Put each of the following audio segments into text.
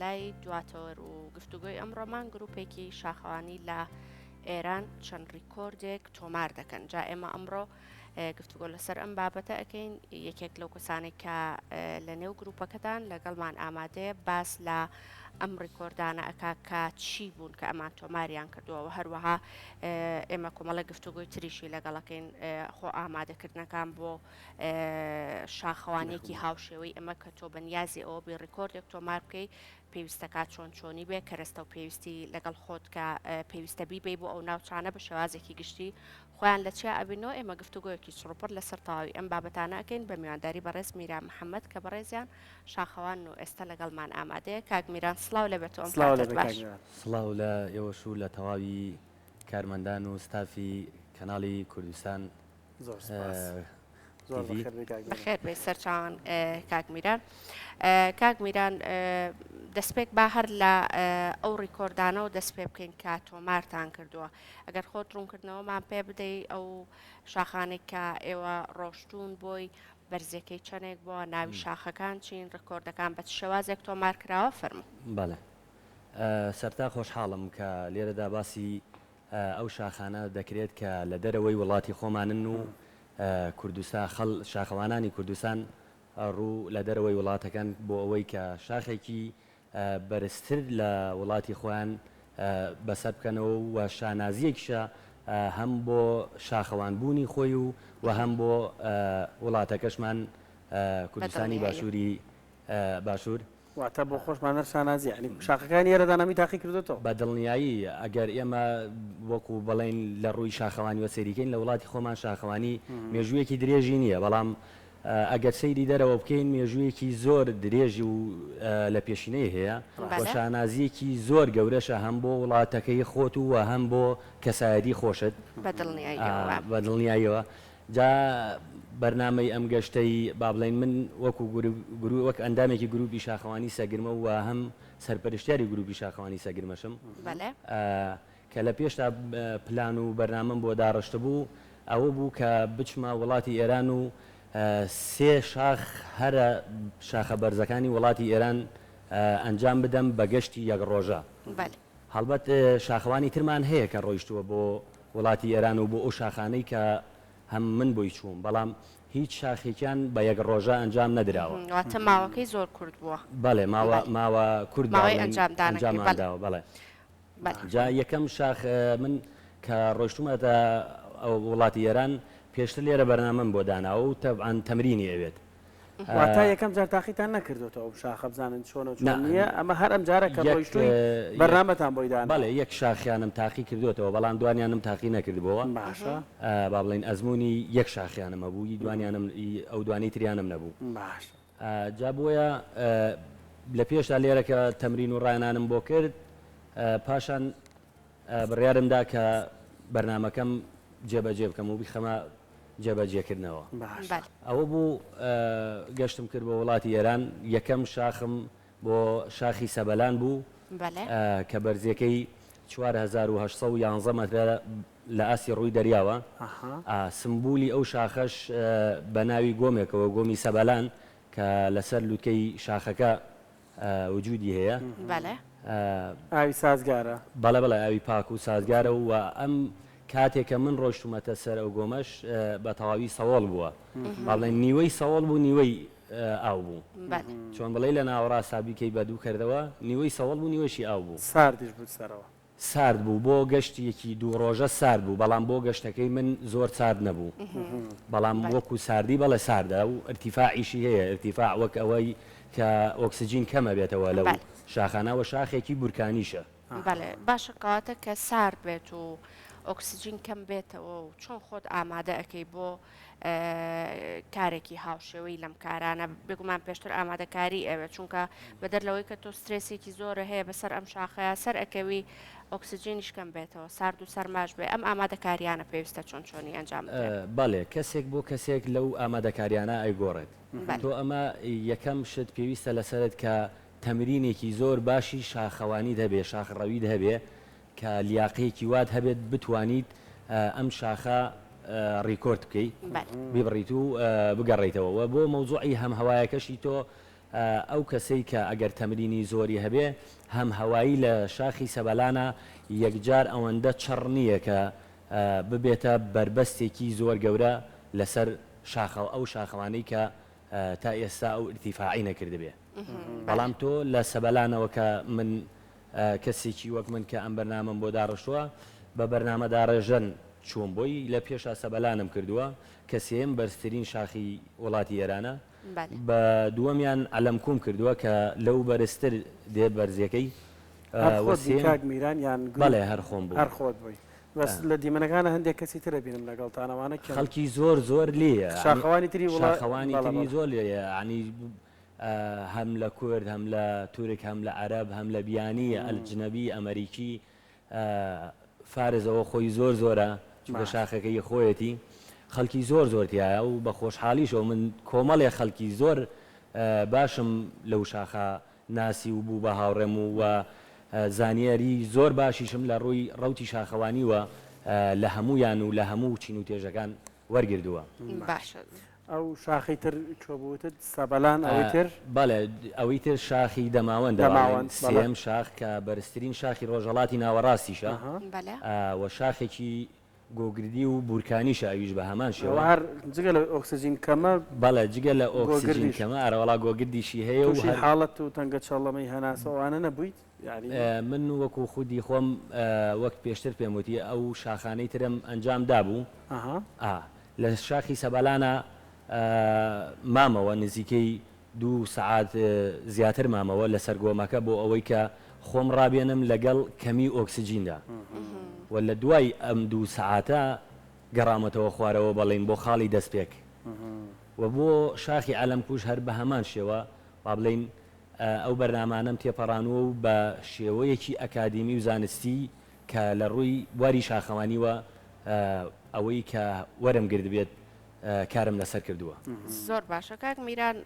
لای دواتەوە و گفتوگۆی ئەمڕۆمان گروپێکی شاخەوانی لە ئێران چەند ڕیکۆردێک تۆمار دەکەن. جا ئێمە ئەمڕۆ گفتوگۆ لەسەر ئەم بابەتە ئەەکەین. یەکێک لەو کەسانێک کە لە نێو گروپەکەتان لەگەڵمان ئامادەیە باس لە ئەم ڕیکۆردانە ئەکا کە چی بوون کە ئەمان تۆماریان کردووە. هەروەها ئێمە کۆمەڵە گفتوگۆی تریشی لەگەڵەکەین خۆ ئامادەکردنەکان بۆ شاخەوانێکی هاوشێوەی ئەمە کە تۆ بەنیازی ئەوە بێ ڕیکۆردێک تۆمار بکەی پێویستەکات چۆن چۆنی بێ کەرەستە و پێویستی لەگەڵ خۆت کە پێویستە بیبێ بۆ ئەو ناوچانە بە شێوازێکی گشتی خۆیان لە چیا ئەبینەوە. ئێمە گفتوگۆیەکی چڕوپڕ لەسەر تەواوی ئەم بابەتانە ئەکەین بە میوانداری بەڕێز میران محەممەد کە بەڕێزیان شاخەوان و ئێستا لەگەڵمان ئامادەیە. کاک میران سڵاو لەبێت ئەم باش. سڵاو لە ئێوەش و لە تەواوی کارمەندان و ستافی کەناڵی کوردستان. بەخێر بێ سەرچاوان کاک میران. کاک میران دەستپێک با هەر لە ئەو ڕیکۆردانەوە دەست پێ بکەین کە تۆمارتان کردووە. ئەگەر خۆت ڕوونکردنەوەمان پێ بدەیت ئەو شاخانێک کە ئێوە ڕۆشتون بۆی بەرزەکەی چەندێک بووە ناوی شاخەکان چین ڕیکۆردەکان بە شێوازێک تۆمار کراوە فەرموو. بەڵێ سەرتا خۆشحاڵم کە لێرەدا باسی ئەو شاخانە دەکرێت کە لە دەرەوەی وڵاتی خۆمانن و کوردستان شاخەوانانی کوردستان ڕوو لە دەرەوەی وڵاتەکان بۆ ئەوەی کە شاخێکی بەرزتر لە وڵاتی خۆیان بەسەر بکەنەوە و شانازیەکیشە هەم بۆ شاخەوانبوونی خۆی و هەم بۆ وڵاتەکەشمان کوردستانی باشووری باشوور واتە بۆ خۆشمانە شانازی ینی شاخەکانی ئێرەدانامی تاقی کردێتەوە بە دڵنیایی. ئەگەر ئێمە وەکو بەڵێن لە ڕووی شاخەوانی وەسەریکەین لە وڵاتی خۆمان شاخەوانی مێژوویەکی درێژی نییە، بەڵام ئەگەر سەیری دەرەوە بکەین مێژوویەکی زۆر درێژی و لە پێشینەی هەیە بۆ شانازیەکی زۆر گەورەشە هەم بۆ وڵاتەکەی خۆت و هەم بۆ کەسایەتی خۆشت بە دڵنیاییەوە. جا بەرنامەی ئەم گەشتەی با بڵێن من وەکو وەک ئەندامێکی گروپی شاخەوانی سەگرمە و هەم سەرپەرشتیاری گروپی شاخەوانی سەگرمەشم کە لە پێشتا پلان و بەرنامەم بۆ داڕشتە بوو ئەوە بوو کە بچمە وڵاتی ئێران و سێ شاخ هەرە شاخە بەرزەکانی وڵاتی ئێران ئەنجام بدەم بە گەشتی یەک ڕۆژە. هەڵبەت شاخەوانی ترمان هەیە کە ڕۆیشتووە بۆ وڵاتی ئێران و بۆ ئەو شاخانەی کە هەم من بۆی چووم، بەڵام هیچ شاخێکیان بە یەک ڕۆژە ئەنجام نەدراوە. واتە ماوەکەی زۆر کورد بووە. بەڵێ ماوە کورد ئەنجامداوە. بەڵێ جا یەکەم شاخ من کە ڕۆیشتومەتە ئەو وڵاتی ئێران پێشتر لێرە بەرنامەم بۆ داناوە و تەبعاً تەمرینی ئەوێت. واتە یەکەم جار تاقیتان نەکردوەوە ئەو شاخە بزانن چۆن نییە ئەمە هەر ئەم جارە کە ڕۆیشتووی بەرنامەتان بۆی دانا. بەڵێ یەک شاخیانم تاقی کردوێتەوە بەڵام دوانیانم تاقی نەکردبەوە. باشە با بڵێن ئەزمموی یەک شاخیانمە بووی دوانیانم ئەو دوانی تریانم نەبوو. باش جا بۆیە لە پێشدا لێرە کە تەمرین و ڕایانانم بۆ کرد پاشان بڕیارمدا کە بەرنمەکەم جێبەجێ بکەم و بیخەمە جێبەجێکردنەوە. ئەوە بوو گەشتم کرد بە وڵاتی ئێران. یەکەم شاخم بۆ شاخی سەبەلان بوو کە بەرزیەکەی 4811 مەترە لە ئاسی ڕووی دەریاوە. سمبولی ئەو شاخەش بە ناوی گۆمێکەوە گۆمی سەبەلان کە لەسەر لووتکەی شاخەکە وجودی هەیە. ئاوی سازگارە. بەڵێ بەڵێ ئاوی پاک و سازگارە و ئەم کاتێککە من ڕۆشتومەتە سەر ئەو گۆمەش بە تەواوی سەوڵ بووە. بەڵێن نیوەی سەوڵ بوو نیوەی ئاو بوو. چۆن بڵێ لە ناوەڕاستابیکەی بە دوو کردەوە نیوەی سەوڵ بوو نیوەشی ئاو بوو. ساردیش بوو سەرەوە. سارد بوو بۆ گەشتێکی دوو ڕۆژە سارد بوو، بەڵام بۆ گەشتەکەی من زۆر سارد نەبوو. بەڵام وەکو ساردی بەڵێ ساردە و ئەرتیفاعیشی هەیە. ئەرتیفاع وەک ئەوەی کە ئۆکسسیجین کەمە بێتەوە لەو شاخانەوە شاخێکی بورکانیشە. بەڵێ باشە کەواتە کە سارد بێت و ئۆکسسیجین کەم بێتەوە و چۆن خۆت ئامادە ئەەکەی بۆ کارێکی هاوشێوەی لەم کارانە بگومان پێشتر ئامادەکاری ئەوێت چونکە بەدەر لەوەی کە تۆ سترێسێکی زۆرە هەیە بەسەر ئەم شاخەیە سەر ئەەکەوی ئۆکسسیجینیش کەم بێتەوە سارد و سەرماش بێ ئەم ئامادەکاریانە پێویستە چۆن چۆنی ئەنجام بەڵێ کەسێک بۆ کەسێک لەو ئامادەکاریانە ئەیگۆڕێت. تۆ ئەمە یەکەم شت پێویستە لەسەرت کە تەمرینێکی زۆر باشی شاخەوانی دەبێ شاخڕەوی هەبێ کە لیاقەیەکی وات هەبێت بتوانیت ئەم شاخە ڕیکۆرد بکەیت بیبڕیت و بگەڕیتەوە. بۆ مەوزوعی هەم هەوایەکەشی تۆ ئەو کەسەی کە ئەگەر تەمرینی زۆری هەبێ هەم هەوایی لە شاخی سەبەلانە یەکجار ئەوەندە چڕ نییە کە ببێتە بربەستێکی زۆر گەورە لەسەر ئەو شاخەوانەی کە تا ئێستا ئەو ئرتیفاعی نەکردبێ. بەڵام تۆ لە سەبەلانەوە کە من کەسێکی وەک من کە ئەم بەرنامەم بۆ داڕشتووە بە بەرنامە داڕێژەن چوون بۆی لە پێشا سەبەلانم کردووە کە سێم بەرزترین شاخی وڵاتی ئێرانە بە دووەمیان ئەلەمکوم کردووە کە لەو بەرزتر دێ بەرزیەکەی میران یان بەڵێ هەر خۆم بوو هەر خۆت بووی بەس لە دیمەنەکانە هەندێک کەسی ترە بینم لەگەڵتانەوانە خەڵکی زۆر لێیە شاخەوانی تری شاخەوانی تری زۆر لێیە عنی هەم لە کورد هەم لە تورک هەم لە عەرەب هەم لە بیانی ئەلجنەبی ئەمریکی فارزەوە خۆی زۆرە بە شاخەکەی خۆیەتی خەڵکی زۆرتیایە و بە خۆشحالیشەوە من کۆمەڵێ خەڵکی زۆر باشم لەو شاخە ناسی و بوو بە هاوڕێم و زانیاری زۆر باشیشم لە ڕووی ڕەوتی شاخەوانی وە لە هەمویان و لە هەموو چین و تێژەکان وەرگردووە. باشە. ئەو شاخی تر چۆبووتت سەبەلان ئەوەی تر بەڵێ ئەوەی تر شاخی دەماوەند سێم شاخ کە بەرزترین شاخی ڕۆژهەڵاتی ناوەڕاستیشە و شاخێکی گۆگردی و بورکانیشە ئەویش بە هەمان شێوە هەر جگە لە ئۆکسسیژین کەمە بەڵێ جگە لە ئۆکسسیژین کەمە ئەرەوەڵا گۆگردیشی هەیە و حاڵەت و تەنگە چاڵەمەی هەناسەوانە نەبوویت من وەکو خودی خۆم وەک پێشتر پێم وتی ئەو شاخانەی ترم ئەنجام دابوو لە شاخی سەبەلانە مامەوە نزیکەی 2 سەعات زیاتر مامەوە لە سەرگۆمەکە بۆ ئەوەی کە خۆم ڕابێنم لەگەڵ کەمی ئۆکسسیژیندا و لە دوای ئەم 2 سەعاتە گەڕامەتەوە خوارەوە بەڵێن بۆ خاڵی دەستپێک و بۆ شاخی ئەلەمکوش هەر بە هەمان شێوە با بڵین ئەو بەرنامانم تێپەڕانوە و بە شێوەیەکی ئەکادیمی و زانستی کە لە ڕووی واری شاخەوانیوە ئەوەی کە وەرم گرت بێت کارم لەسەر کردووە. زۆر باشە کاک میران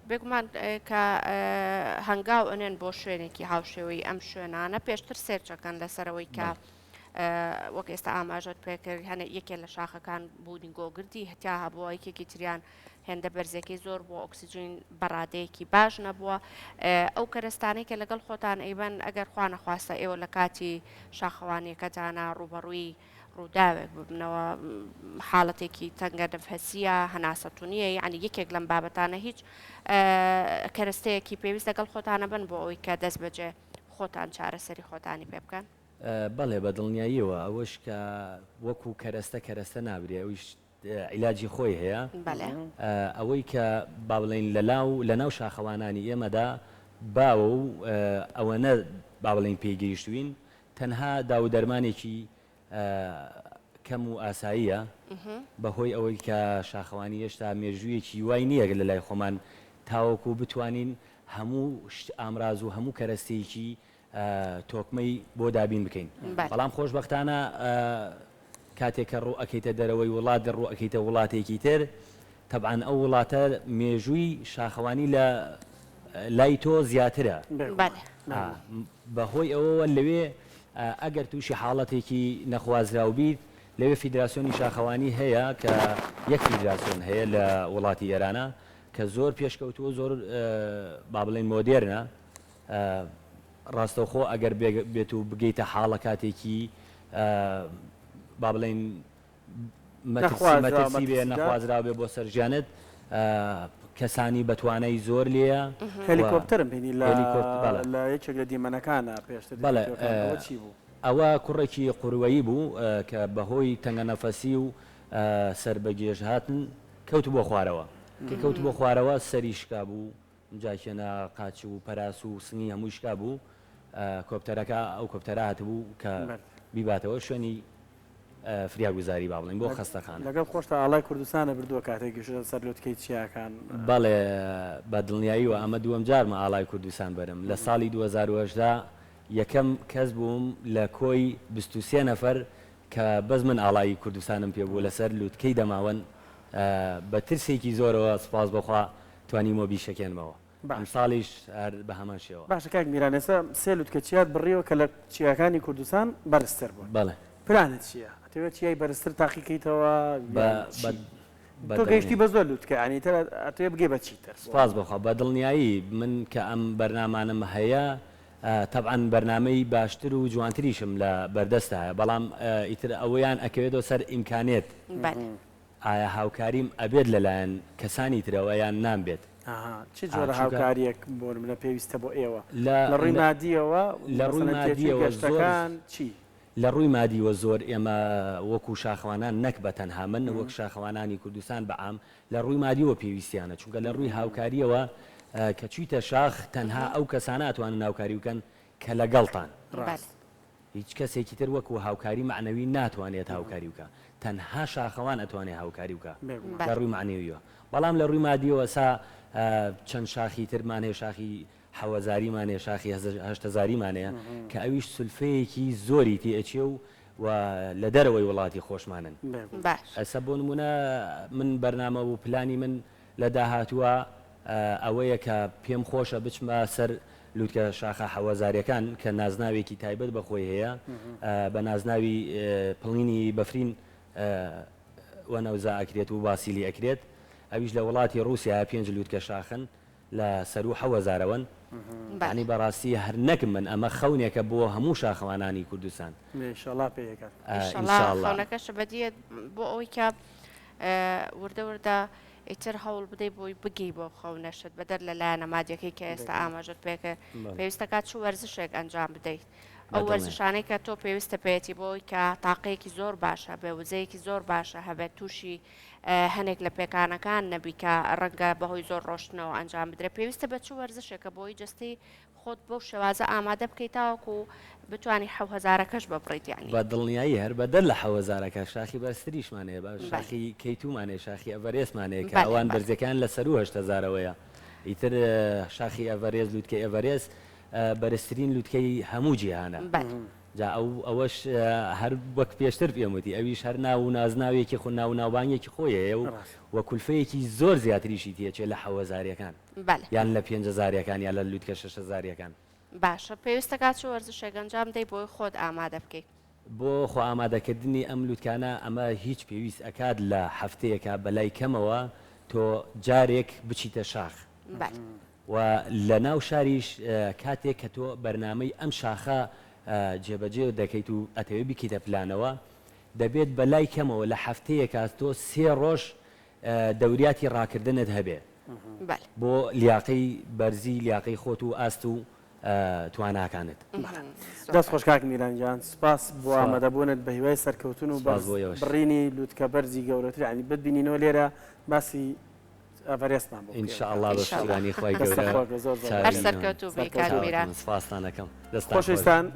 بگومان کە هەنگاو ئەنێن بۆ شوێنێکی هاوشێوەی ئەم شوێنانە پێشتر سێرچەکەن لەسەرەوەی کە وەک ئێستا ئاماژەت پێکرد هەنە یەکێ لە شاخەکان بوونی گۆگردی هەتیا هەبووە یەکێکی تریان هێندە بەرزێکی زۆر بۆ ئۆکسسیژین بەڕادەیەکی باش نەبووە ئەو کەرستانەی کە لەگەڵ خۆتان ئەیبەن ئەگەر خوا نەخواستە ئێوە لە کاتی شاخەوانیەکەتانە ڕوبەڕووی ڕووداوێک ببنەوە حاڵەتێکی تەنگە دەفهەسیە هەناسەتونیە یعنی یەکێک لەم بابەتانە هیچ کەرستەیەکی پێویست لەگەڵ خۆتانە بن بۆ ئەوەی کە دەست بەجێ خۆتان چارەسەری خۆتانی پێ بکەن بەڵێ بە دڵنیاییەوە ئەوەش کە وەکو کەرەستە نابرێ ئەویش عیلاجی خۆی هەیە ئەوەی کە با بڵێن لە ناو شاخەوانانی ئێمەدا باوە و ئەوەنە با بڵێن پێگەیشتوین تەنها داو دەرمانێکی کەم و ئاساییە بەهۆی ئەوەی کە شاخەوانی هێشتا مێژوویەکی وای نییە لە لای خۆمان تاوەکو بتوانین هەموو ئامراز و هەموو کەرەستێکی تۆکمەی بۆ دابین بکەین بەڵام خۆشبەختانە کاتێککە ڕوو ئەەکەیتە دەرەوەی وڵات دەڕوو ئەەکەیتە وڵاتێکی تر طبعاً ئەو وڵاتە مێژووی شاخەوانی لە لای تۆ زیاترە بەهۆی ئەوەوە لەوێ ئەگەر تووشی حاڵەتێکی نەخوازراو بیت لەوێ فیدراسیۆنی شاخەوانی هەیە کە یەک فیدراسیۆن هەیە لە وڵاتی ئێرانە کە زۆر پێشکەوتووە زۆر با بڵێن مۆدێرنە ڕاستەوخۆ ئەگەر بێت و بگەیتە حاڵە کاتێکی با بڵێن مەترسی بێ نەخوازرا بێ بۆ سەرژیانت کەسانی بەتوانای زۆر لێە هەلیکۆپتەرم بینی لە یەکێک لە دیمەنەکانە پێشتر ئەوە کوڕێکی قوروایی بوو کە بەهۆی تەنگە نەفەسی و سربەگێژ هاتن کەوت بۆ خوارەوە کە کەوت بۆ خوارەوە سەری شکا بوو جاکێنە قاچ و پەراس و سنگی هەمووی شکا بوو کۆپتەرەکە ئەو کۆپتەرە هاتبوو کە بیباتەوە شوێنی فریاگوزاری با بڵین بۆ خەستەخانە لەگەڵ خۆشتا ئاڵای کوردستانە بردووە کاتێکی سەر لوتکەی چیاکان بەڵێ بە دڵنیاییوە ئەمە دووەم جارمە ئاڵای کوردستان بەرم لە ساڵی 2010 یەکەم کەس بووم لە کۆی 23 نەفەر کە بەس من ئاڵایی کوردستانم پێ بوو لەسەر لوتکەی دەماوەن بە ترسێکی زۆرەوە سپاس بەخوا توانیمەوە بیشەکێنمەوە ئەم ساڵیش بە هەمان شێوە باشە کاک میران ئێستا سێ لوتکە چیات بڕیەوە کە لە چیاکانی کوردستان بەرزتر بوون بەڵێ پلانت چییە؟ ئەتەوێت چیای بەرزتر تاقیکەیتەوە تۆ گەیشتی بە زۆر لوتکە ینی تۆ بگێ بە چیتر سپاس بخوا بە دڵنیایی من کە ئەم بەرنامانم هەیە طبعاً بەرنامەی باشتر و جوانتریشم لە بەردەستە هەیە بەڵام ئیتر ئەوەیان ئەکەوێتەوە سەر ئیمکانێت ئایا هاوکاریم ئەبێت لەلایەن کەسانی ترەوە یان نامبێت چ جۆرە هاوکاریەک بۆ منە پێویستە بۆ ئێوە لە ڕووی مادیەوە لە ڕووی مادیەوە گەشتەکان چی لە ڕووی مادیوە زۆر ئێمە وەکو شاخەوانان نەک بە تەنها من وەک شاخەوانانی کوردستان بەعام لە ڕووی مادیەوە پێویستیانە چونکە لە ڕووی هاوکاریەوە کە چیتە شاخ تەنها ئەو کەسانە ئەتوانن هاوکاری بکەن کە لەگەڵتان هیچ کەسێکی تر وەکو هاوکاری معنەوی ناتوانێت هاوکاری بکە تەنها شاخەوان ئەتوانێت هاوکاری بکە لە ڕووی معنەویەوە بەڵام لە ڕووی مادیەوە سا چەند شاخی ترمان هەیە شاخی حەوەزاریمان هەیە شاخی هەشتەزاریمان هەیە کە ئەویش سولفەیەکی زۆری تێئەچێ و لە دەرەوەی وڵاتی خۆشمانن ئەسە بۆ نمونە من بەرنامە و پلانی من لە داهاتووە ئەوەیە کە پێم خۆشە بچمە سەر لوتکە شاخە حەوەزاریەکان کە نازناوێکی تایبەت بەخۆی هەیە بە نازناوی پڵینی بەفرین وەنەوزا ئەکرێت و باسیلی ئەکرێت ئەویش لە وڵاتی رووسیا 5 لوتکە شاخن لە سەر و حەوەزارەوەن ینی بەڕاستی هەر نەکم من ئەمە خەونێکە بۆ هەموو شاخەوانانی کوردستان خەونەکەش بەدیێت بۆ ئەوەی کە وردە وردە ئیتر هەوڵ بدەیت بۆی بگەی بۆ خەونەشت بەدەر لەلایەنە مادیەکەی کە ئێستا ئاماژت پێکە پێویستەکات چ وەرزشێک ئەنجام بدەیت ئەو وەرزشانەی کە تۆ پێویستە پێێتی بۆی کە تاقەیەکی زۆر باشە بێ وزەیەکی زۆر باشە هەبێت تووشی هەنێک لە پێکانەکان نەبی کە ڕەنگە بەهۆی زۆر ڕۆشتنەوە ئەنجام بدرێت پێویستە بە چ وەرزشێکە بۆی جستی خۆت بەو شێوازە ئامادە بکەیت تاوەکو بتوانی 1000کەش ببڕیت یانی بە دڵنیایی هەر بەدەر لە 1000کە شاخی بەرزتریشمانەیە باش شاخی کەیتومانێ شاخی ئەڤەرێسمانەیە کە ئەوان بەرزەکان لە سەر و 8000ەوەیە ئیتر شاخی ئەڤەرێز لوتکەی ئەڤەرێز بەرزترین لوتکەی هەموو جیهانە جا ئەوەش هەر وەک پێشتر پێموتی ئەویش هەر ناو و نازناوێکی خو ناو ناوبانگێکی خۆیە و کولفەیەکی زۆر زیاتریشی تێچێت لە 1000ەکان یان لە 5000ەکان یان لە لوتکە 6000ەکان باشە پێویستەکات چ وەرزشێک ئەنجام دەی بۆی خۆت ئامادە بکەیت بۆ خۆ ئامادەکردنی ئەم لوتکانە ئەمە هیچ پێویست ئەکات لە هەفتەیەکە بەلای کەمەوە تۆ جارێک بچیتە شاخ و لە ناو شاریش کاتێک کە تۆ بەرنامەی ئەم شاخە جێبەجێ دەکەیت و ئەتەوێ بکەیتە پلانەوە دەبێت بەلای کەمەوە لە هەفتەیەکە تۆ 3 ڕۆژ دەوریاتی ڕاکردنت هەبێ بۆ لیاقەی بەرزی لیاقەی خۆت و ئاست و تواناکانت دەست خۆش کاک میرانجان سپاس بۆ ئامادەبوونت بە هیوای سەرکەوتن و بڕینی لوتکە بەرزی گەورەتر ینی بتبینینەوە لێرە باسی ئەڤەرێستمان بۆ ئینشاءالله بە شکرانی خۆی گەورە هەر سەرکەوتوو بێ کاک میران سپاستانەکەم خۆشەویستان